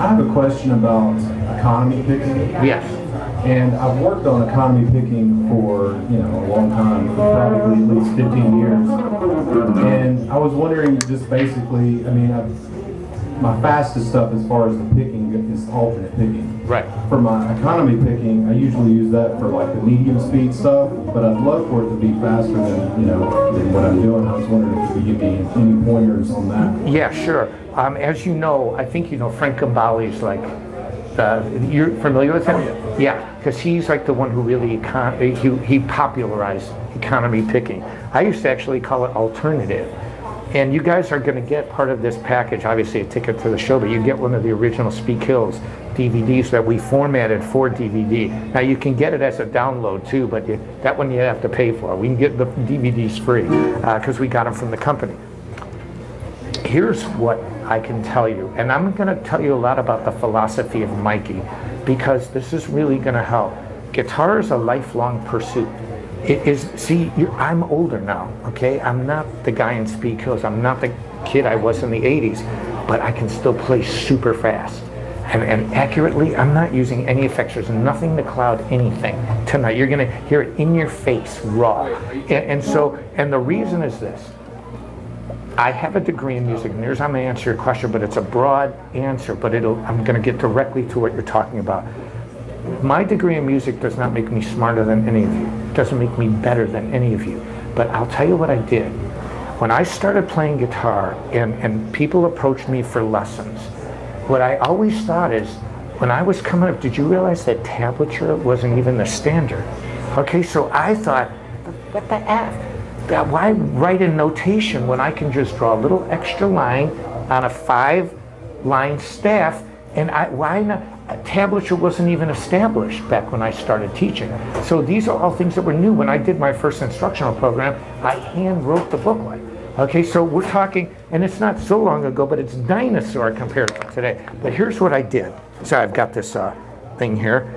I have a question about economy picking. Yes. And I've worked on economy picking for, a long time, probably at least 15 years. And I was wondering just basically, my fastest stuff as far as the picking is alternate picking. Right. For my economy picking, I usually use that for like the medium speed stuff, but I'd love for it to be faster than what I'm doing. I was wondering if you could give me any pointers on that. Yeah, sure. As you know, I think you know Frank Gambale's like, you're familiar with him? Yeah, because he's like the one who really, he popularized economy picking. I used to actually call it alternative. And you guys are going to get part of this package, obviously a ticket to the show, but you get one of the original Speak Hills DVDs that we formatted for DVD. Now you can get it as a download too, but that one you have to pay for. We can get the DVDs free because we got them from the company. Here's what I can tell you, and I'm going to tell you a lot about the philosophy of Mikey because this is really going to help. Guitar is a lifelong pursuit. It is, I'm older now, okay? I'm not the guy in Speak Hills. I'm not the kid I was in the 80s, but I can still play super fast. And accurately, I'm not using any effects. There's nothing to cloud anything tonight. You're gonna hear it in your face, raw. And the reason is this. I have a degree in music, and here's how I'm gonna answer your question, but it's a broad answer, but I'm gonna get directly to what you're talking about. My degree in music does not make me smarter than any of you. It doesn't make me better than any of you. But I'll tell you what I did. When I started playing guitar and people approached me for lessons, what I always thought is, when I was coming up, did you realize that tablature wasn't even the standard? Okay, so I thought, what the F? Why write a notation when I can just draw a little extra line on a 5-line staff, and why not? Tablature wasn't even established back when I started teaching. So these are all things that were new. When I did my first instructional program, I hand wrote the booklet. Okay, so we're talking, and it's not so long ago, but it's dinosaur compared to today. But here's what I did. So I've got this thing here,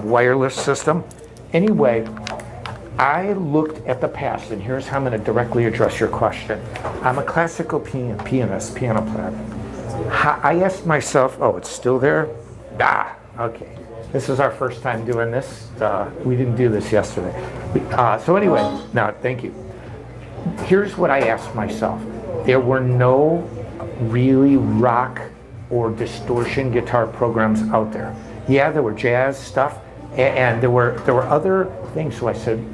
wireless system. Anyway, I looked at the past, and here's how I'm going to directly address your question. I'm a classical piano player. I asked myself, oh, it's still there? Okay. This is our first time doing this. We didn't do this yesterday. So anyway, now, thank you. Here's what I asked myself. There were no really rock or distortion guitar programs out there. Yeah, there were jazz stuff, and there were other things. So I said,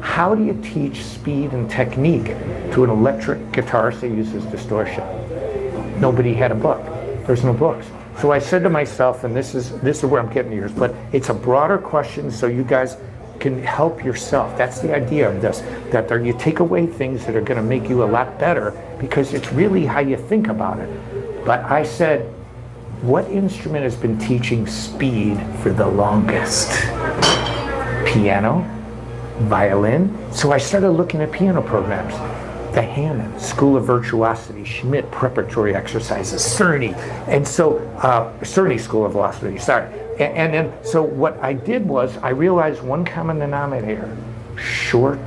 how do you teach speed and technique to an electric guitarist that uses distortion? Nobody had a book. There's no books. So I said to myself, and this is where I'm getting yours, but it's a broader question so you guys can help yourself. That's the idea of this, that you take away things that are going to make you a lot better because it's really how you think about it. But I said, what instrument has been teaching speed for the longest? Piano? Violin? So I started looking at piano programs. The Hammond, School of Virtuosity, Schmidt Preparatory Exercises, Cerny, and so, Cerny School of Velocity, sorry. And then, so what I did was, I realized one common denominator, short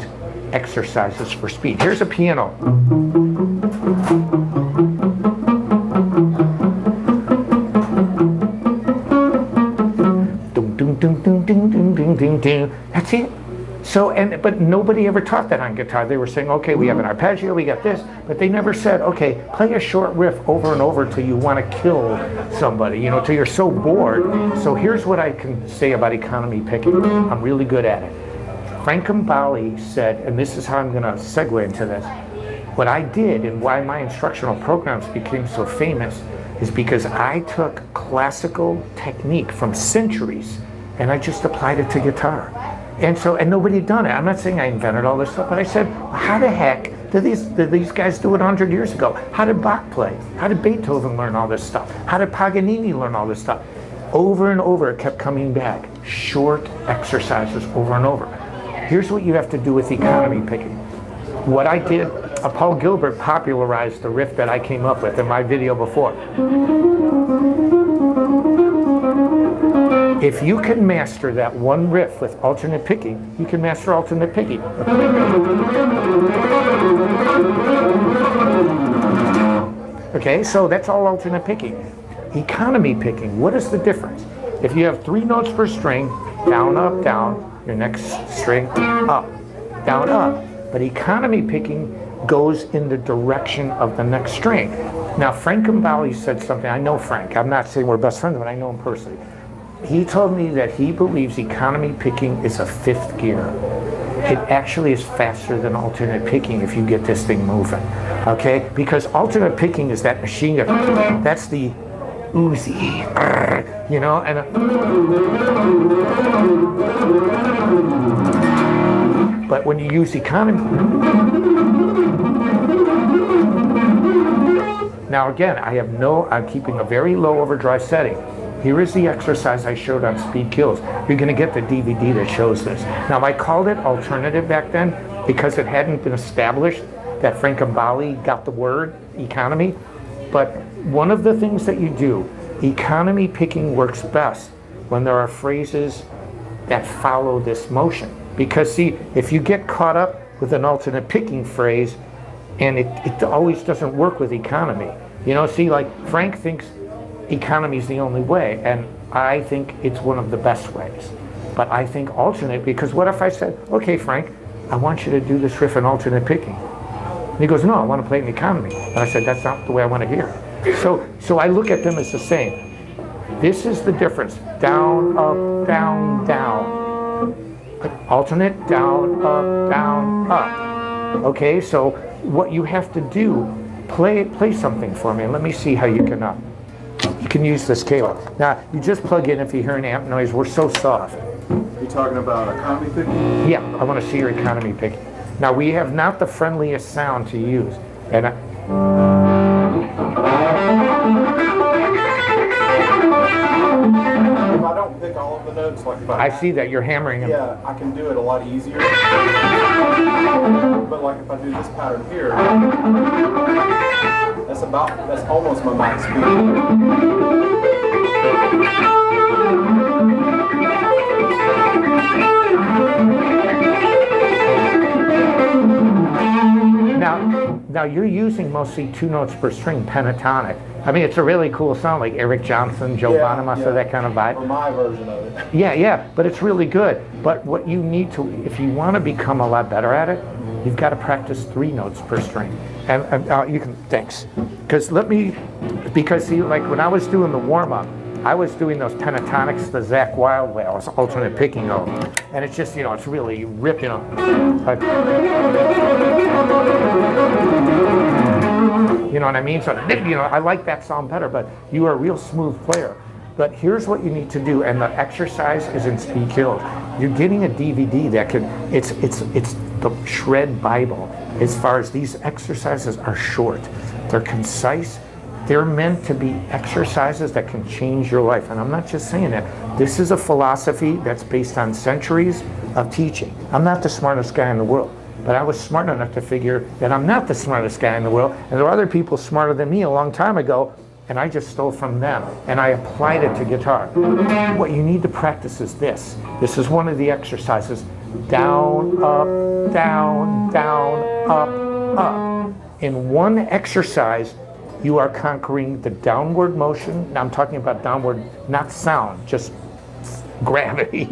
exercises for speed. Here's a piano. That's it. So, but nobody ever taught that on guitar. They were saying, okay, we have an arpeggio, we got this, but they never said, okay, play a short riff over and over till you want to kill somebody, till you're so bored. So here's what I can say about economy picking. I'm really good at it. Frank Gambale said, and this is how I'm going to segue into this, what I did and why my instructional programs became so famous is because I took classical technique from centuries and I just applied it to guitar. And nobody had done it. I'm not saying I invented all this stuff, but I said, how the heck did these guys do it 100 years ago? How did Bach play? How did Beethoven learn all this stuff? How did Paganini learn all this stuff? Over and over, it kept coming back. Short exercises over and over. Here's what you have to do with economy picking. What I did, Paul Gilbert popularized the riff that I came up with in my video before. If you can master that one riff with alternate picking, you can master alternate picking. Okay, so that's all alternate picking. Economy picking, what is the difference? If you have 3 notes per string, down, up, down, your next string, up, down, up. But economy picking goes in the direction of the next string. Now, Frank Gambale said something, I know Frank, I'm not saying we're best friends, but I know him personally. He told me that he believes economy picking is a 5th gear. It actually is faster than alternate picking if you get this thing moving, okay? Because alternate picking is that machine gun, that's the Uzi, you know, and but when you use economy, now again, I'm keeping a very low overdrive setting. Here is the exercise I showed on Speed Kills. You're gonna get the DVD that shows this. Now I called it alternative back then because it hadn't been established that Frank Gambale got the word economy. But one of the things that you do, economy picking works best when there are phrases that follow this motion. Because see, if you get caught up with an alternate picking phrase, and it always doesn't work with economy. You know, see, like Frank thinks economy is the only way, and I think it's one of the best ways. But I think alternate, because what if I said, okay, Frank, I want you to do this riff in alternate picking. And he goes, no, I want to play it in economy. And I said, that's not the way I want to hear it. So I look at them as the same. This is the difference. Down, up, down, down. Alternate, down, up, down, up. Okay, so what you have to do, play something for me. Let me see how you can use this cable. Now, you just plug in if you hear an amp noise. We're so soft. You talking about economy picking? Yeah, I want to see your economy picking. Now, we have not the friendliest sound to use. And If I don't pick all of the notes, like if I see that you're hammering them. Yeah, I can do it a lot easier. But like if I do this pattern here, that's almost my max speed. Now you're using mostly 2 notes per string, pentatonic. I mean, it's a really cool sound, like Eric Johnson, Joe Bonamassa, that kind of vibe. Or my version of it. Yeah, but it's really good. But what you need to, if you want to become a lot better at it, you've got to practice 3 notes per string. And you can, thanks. Because see, like when I was doing the warm-up, I was doing those pentatonics, the Zakk Wylde way. I was alternate picking those. And it's just, it's really rip, You know what I mean? So, I like that sound better, but you are a real smooth player. But here's what you need to do, and the exercise is in Speed Kills. You're getting a DVD that it's the shred Bible as far as these exercises are short. They're concise. They're meant to be exercises that can change your life. And I'm not just saying that. This is a philosophy that's based on centuries of teaching. I'm not the smartest guy in the world, but I was smart enough to figure that I'm not the smartest guy in the world, and there are other people smarter than me a long time ago, and I just stole from them, and I applied it to guitar. What you need to practice is this. This is one of the exercises. Down, up, down, down, up, up. In one exercise, you are conquering the downward motion. Now I'm talking about downward, not sound, just gravity,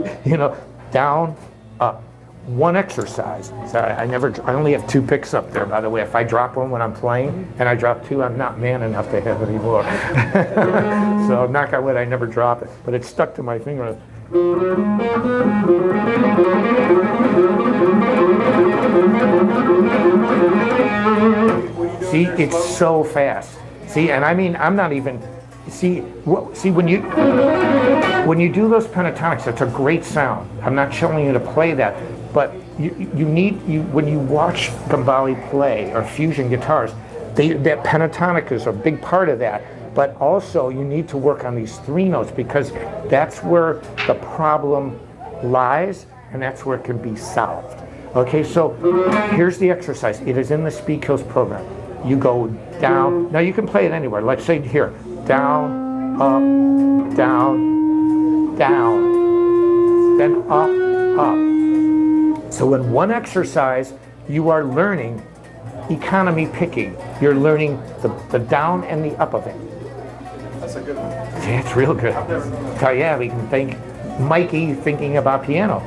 down, up. One exercise. Sorry, I only have 2 picks up there, by the way. If I drop one when I'm playing, and I drop 2, I'm not man enough to have it anymore. So knock on wood, I never drop it. But it's stuck to my finger. See, it's so fast. See, and I mean, I'm not even, when you do those pentatonics, it's a great sound. I'm not telling you to play that, but when you watch Gambale play or fusion guitars, that pentatonic is a big part of that. But also you need to work on these 3 notes because that's where the problem lies and that's where it can be solved. Okay, so here's the exercise. It is in the Speed Kills program. You go down. Now you can play it anywhere. Let's say here, down, up, down, down, then up, up. So in one exercise, you are learning economy picking. You're learning the down and the up of it. That's a good one. Yeah, it's real good. So yeah, we can thank Mikey thinking about piano.